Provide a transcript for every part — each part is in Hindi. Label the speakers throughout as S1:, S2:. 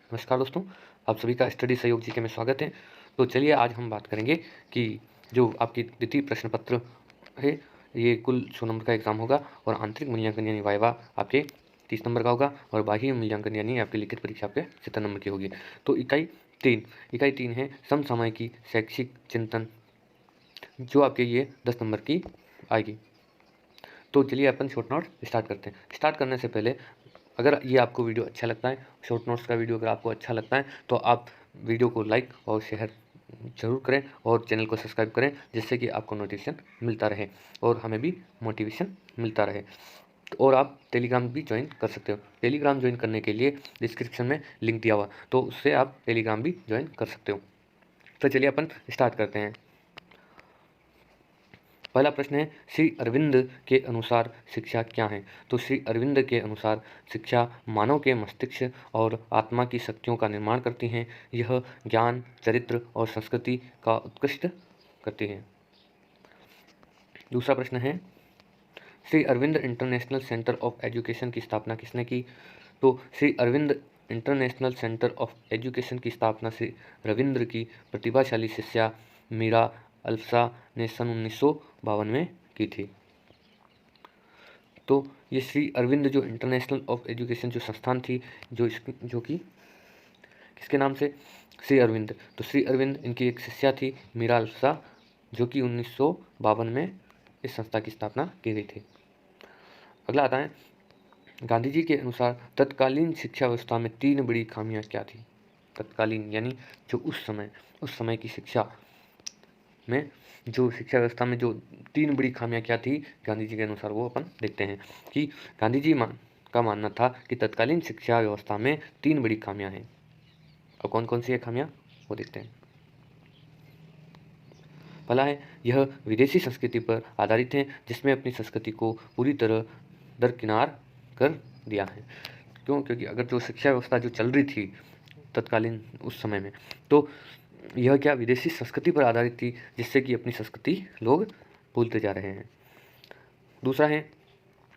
S1: नमस्कार दोस्तों, आप सभी का स्टडी सहयोग जी के में स्वागत है। तो चलिए आज हम बात करेंगे कि जो आपकी द्वितीय प्रश्न पत्र है, ये कुल 100 नंबर का एग्ज़ाम होगा और आंतरिक मूल्यांकन यानी वाइवा आपके 30 नंबर का होगा और बाह्य मूल्यांकन यानी आपकी लिखित परीक्षा आपके 70 नंबर की होगी। तो इकाई 3 है समसामयिकी शैक्षिक चिंतन, जो आपके ये 10 नंबर की आएगी। तो चलिए अपन शॉर्ट नोट स्टार्ट करते हैं। स्टार्ट करने से पहले अगर ये आपको वीडियो अच्छा लगता है, शॉर्ट नोट्स का वीडियो अगर आपको अच्छा लगता है तो आप वीडियो को लाइक और शेयर ज़रूर करें और चैनल को सब्सक्राइब करें, जिससे कि आपको नोटिफिकेशन मिलता रहे और हमें भी मोटिवेशन मिलता रहे। और आप टेलीग्राम भी ज्वाइन कर सकते हो। टेलीग्राम ज्वाइन करने के लिए डिस्क्रिप्शन में लिंक दिया हुआ, तो उससे आप टेलीग्राम भी ज्वाइन कर सकते हो। तो चलिए अपन स्टार्ट करते हैं। पहला प्रश्न है, श्री अरविंद के अनुसार शिक्षा क्या है? तो श्री अरविंद के अनुसार शिक्षा मानव के मस्तिष्क और आत्मा की शक्तियों का निर्माण करती हैं। यह ज्ञान, चरित्र और संस्कृति का उत्कृष्ट करती है। दूसरा प्रश्न है, Shri Aurobindo international centre of education की स्थापना किसने की? तो Shri Aurobindo international centre of education की स्थापना श्री रविंद्र की प्रतिभाशाली शिष्या मीरा अल्फा ने सन 1952 में की थी। तो ये श्री अरविंद जो इंटरनेशनल ऑफ एजुकेशन जो संस्थान थी, जो कि किसके नाम से? श्री अरविंद। तो श्री अरविंद इनकी एक शिष्या थी मीरा अल्फा, जो कि 1952 में इस संस्था की स्थापना की गई थी। अगला आता है, गांधी जी के अनुसार तत्कालीन शिक्षा व्यवस्था में 3 बड़ी खामियां क्या थी? तत्कालीन यानी जो उस समय की शिक्षा में, जो शिक्षा व्यवस्था में जो 3 बड़ी खामियां क्या थी गांधी जी के अनुसार, वो अपन देखते हैं कि गांधी जी का मानना था कि तत्कालीन शिक्षा व्यवस्था में 3 बड़ी खामियां हैं। और कौन कौन सी है खामियां, वो देखते हैं। पहला है, यह विदेशी संस्कृति पर आधारित है, जिसमें अपनी संस्कृति को पूरी तरह दरकिनार कर दिया है। क्यों? क्योंकि अगर जो शिक्षा व्यवस्था जो चल रही थी तत्कालीन उस समय में, तो यह क्या विदेशी संस्कृति पर आधारित थी, जिससे कि अपनी संस्कृति लोग भूलते जा रहे हैं। दूसरा है,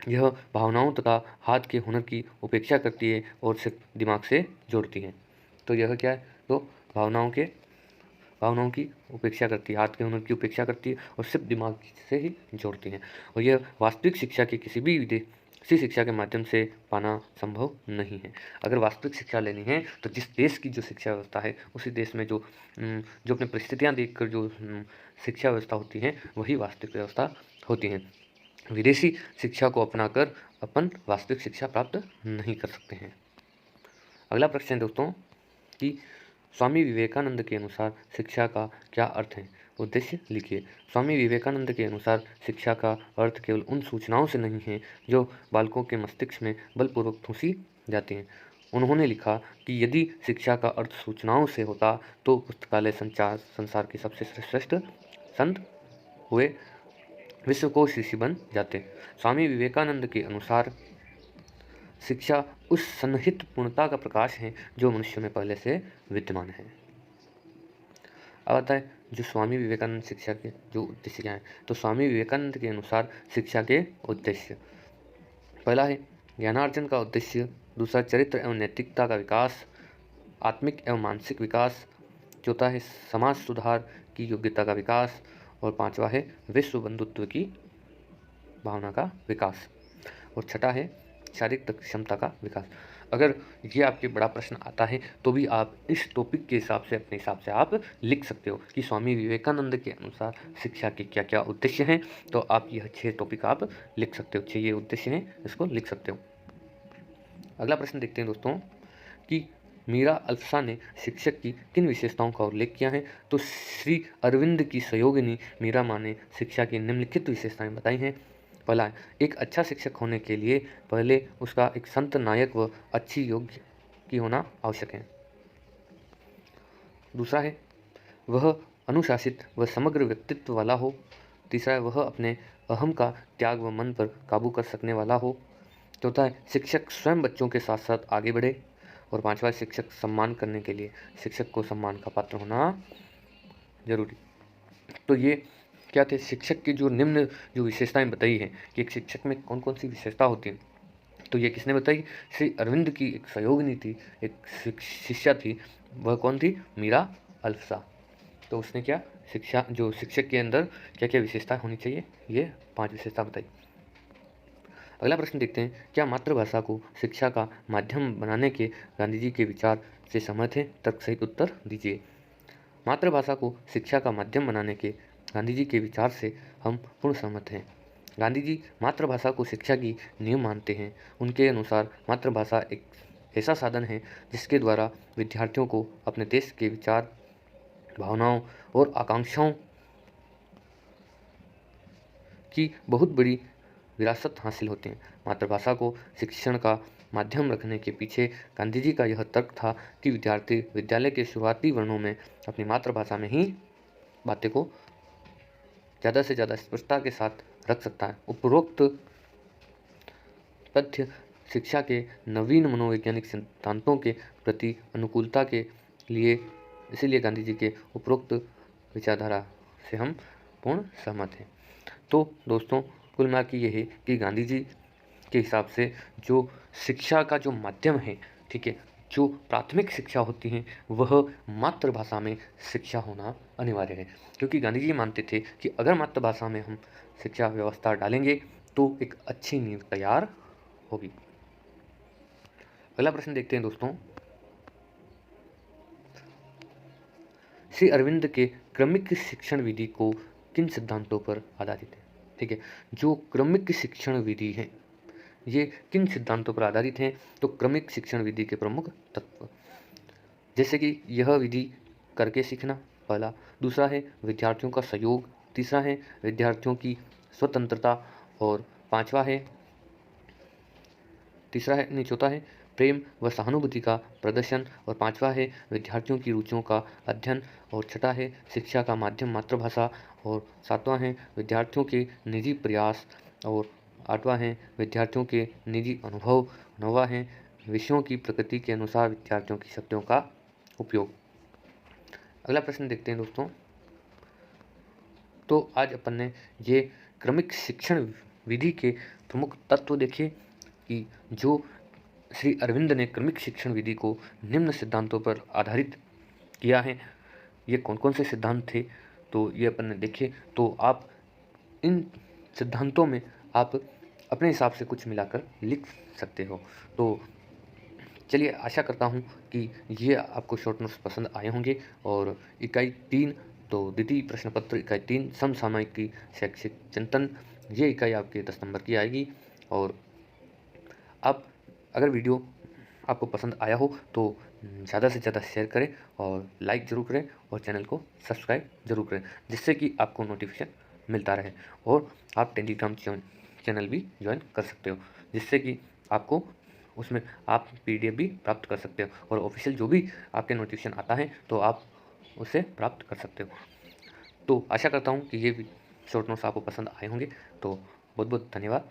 S1: यह भावनाओं तथा हाथ के हुनर की उपेक्षा करती है और सिर्फ दिमाग से जोड़ती है। तो यह क्या है? तो भावनाओं की उपेक्षा करती है, हाथ के हुनर की उपेक्षा करती है और सिर्फ दिमाग से ही जोड़ती है। और यह वास्तविक शिक्षा के किसी भी विदेशी शिक्षा के माध्यम से पाना संभव नहीं है। अगर वास्तविक शिक्षा लेनी है तो जिस देश की जो शिक्षा व्यवस्था है, उसी देश में जो अपनी परिस्थितियाँ देखकर जो शिक्षा व्यवस्था होती है, वही वास्तविक व्यवस्था होती है। विदेशी शिक्षा को अपनाकर अपन वास्तविक शिक्षा प्राप्त नहीं कर सकते हैं। अगला प्रश्न है दोस्तों कि स्वामी विवेकानंद के अनुसार शिक्षा का क्या अर्थ है? उद्देश्य लिखिए। स्वामी विवेकानंद के अनुसार शिक्षा का अर्थ केवल उन सूचनाओं से नहीं है जो बालकों के मस्तिष्क में बलपूर्वक ठूंसी जाती हैं। उन्होंने लिखा कि यदि शिक्षा का अर्थ सूचनाओं से होता तो पुस्तकालय संसार के सबसे श्रेष्ठ संत हुए विश्वकोश ऋषि बन जाते। स्वामी विवेकानंद के अनुसार शिक्षा उस सन्निहित पूर्णता का प्रकाश है जो मनुष्य में पहले से विद्यमान है। अब आता है जो स्वामी विवेकानंद शिक्षा के जो उद्देश्य क्या है। तो स्वामी विवेकानंद के अनुसार शिक्षा के उद्देश्य, पहला है ज्ञानार्जन का उद्देश्य, दूसरा चरित्र एवं नैतिकता का विकास, आत्मिक एवं मानसिक विकास, चौथा है समाज सुधार की योग्यता का विकास और पांचवा है विश्व बंधुत्व की भावना का विकास और छठा है शारीरिक क्षमता का विकास। अगर ये आपके बड़ा प्रश्न आता है तो भी आप इस टॉपिक के हिसाब से अपने हिसाब से आप लिख सकते हो कि स्वामी विवेकानंद के अनुसार शिक्षा के क्या क्या उद्देश्य हैं। तो आप यह 6 टॉपिक आप लिख सकते हो, 6 ये उद्देश्य हैं, इसको लिख सकते हो। अगला प्रश्न देखते हैं दोस्तों कि मीरा अल्फा ने शिक्षक की किन विशेषताओं का उल्लेख किया है? तो श्री अरविंद की सहयोगिनी मीरा माँ ने शिक्षा की निम्नलिखित विशेषताएं बताई हैं। पहला है, एक अच्छा शिक्षक होने के लिए पहले उसका एक संत नायक व अच्छी योग्य की होना आवश्यक है। दूसरा है, वह अनुशासित व समग्र व्यक्तित्व वाला हो। तीसरा है, वह अपने अहम का त्याग व मन पर काबू कर सकने वाला हो। चौथा है, शिक्षक स्वयं बच्चों के साथ साथ आगे बढ़े। और पांचवा, शिक्षक सम्मान करने के लिए शिक्षक को सम्मान का पात्र होना जरूरी। तो ये क्या थे शिक्षक की जो निम्न जो विशेषताएं बताई हैं कि एक शिक्षक में कौन कौन सी विशेषता होती है। तो ये किसने बताई? श्री अरविंद की एक सहयोगिनी थी, एक शिष्या थी। वह कौन थी? मीरा अल्फसा। तो उसने क्या जो शिक्षक के अंदर क्या क्या विशेषता होनी चाहिए, ये 5 विशेषता बताई। अगला प्रश्न देखते हैं, क्या मातृभाषा को शिक्षा का माध्यम बनाने के गांधी जी के विचार से सहमत हैं? तर्क सहित उत्तर दीजिए। मातृभाषा को शिक्षा का माध्यम बनाने के गांधी जी के विचार से हम पूर्ण सहमत हैं। गांधी जी मातृभाषा को शिक्षा की नींव मानते हैं। उनके अनुसार मातृभाषा एक ऐसा साधन है जिसके द्वारा विद्यार्थियों को अपने देश के विचार, भावनाओं और आकांक्षाओं की बहुत बड़ी विरासत हासिल होते हैं। मातृभाषा को शिक्षण का माध्यम रखने के पीछे गांधी जी का यह तर्क था कि विद्यार्थी विद्यालय के शुरुआती वर्णों में अपनी मातृभाषा में ही बातें को ज़्यादा से ज़्यादा स्पष्टता के साथ रख सकता है। उपरोक्त तथ्य शिक्षा के नवीन मनोवैज्ञानिक सिद्धांतों के प्रति अनुकूलता के लिए, इसीलिए गांधी जी के उपरोक्त विचारधारा से हम पूर्ण सहमत हैं। तो दोस्तों, कुल मिला के ये है कि गांधी जी के हिसाब से जो शिक्षा का जो माध्यम है, ठीक है, जो प्राथमिक शिक्षा होती है वह मातृभाषा में शिक्षा होना अनिवार्य है, क्योंकि गांधी जी मानते थे कि अगर मातृभाषा में हम शिक्षा व्यवस्था डालेंगे तो एक अच्छी नींव तैयार होगी। अगला प्रश्न देखते हैं दोस्तों, श्री अरविंद के क्रमिक शिक्षण विधि को किन सिद्धांतों पर आधारित है? ठीक है, जो क्रमिक शिक्षण विधि है ये किन सिद्धांतों पर आधारित हैं? तो क्रमिक शिक्षण विधि के प्रमुख तत्व, जैसे कि यह विधि करके सीखना पहला, दूसरा है विद्यार्थियों का सहयोग, तीसरा है विद्यार्थियों की स्वतंत्रता, और चौथा है प्रेम व सहानुभूति का प्रदर्शन, और पांचवा है विद्यार्थियों की रुचियों का अध्ययन, और छठा है शिक्षा का माध्यम मातृभाषा, और सातवां है विद्यार्थियों के निजी प्रयास, और आठवां है विद्यार्थियों के निजी अनुभव, नौवां है विषयों की प्रकृति के अनुसार विद्यार्थियों की शक्तियों का उपयोग। अगला प्रश्न देखते हैं दोस्तों, तो आज अपन ने ये क्रमिक शिक्षण विधि के प्रमुख तत्व देखे कि जो श्री अरविंद ने क्रमिक शिक्षण विधि को निम्न सिद्धांतों पर आधारित किया है। ये कौन कौन से सिद्धांत थे तो ये अपन ने देखे। तो आप इन सिद्धांतों में आप अपने हिसाब से कुछ मिलाकर लिख सकते हो। तो चलिए, आशा करता हूँ कि ये आपको शॉर्ट नोट्स पसंद आए होंगे। और इकाई 3, तो द्वितीय प्रश्न पत्र इकाई 3 समसामयिक की शैक्षिक चिंतन, ये इकाई आपके 10 नंबर की आएगी। और आप अगर वीडियो आपको पसंद आया हो तो ज़्यादा से ज़्यादा शेयर करें और लाइक ज़रूर करें और चैनल को सब्सक्राइब ज़रूर करें, जिससे कि आपको नोटिफिकेशन मिलता रहे। और आप टेलीग्राम चैनल भी ज्वाइन कर सकते हो, जिससे कि आपको उसमें आप PDF भी प्राप्त कर सकते हो, और ऑफिशियल जो भी आपके नोटिफिकेशन आता है तो आप उसे प्राप्त कर सकते हो। तो आशा करता हूँ कि ये शॉर्ट नोट्स आपको पसंद आए होंगे। तो बहुत बहुत धन्यवाद।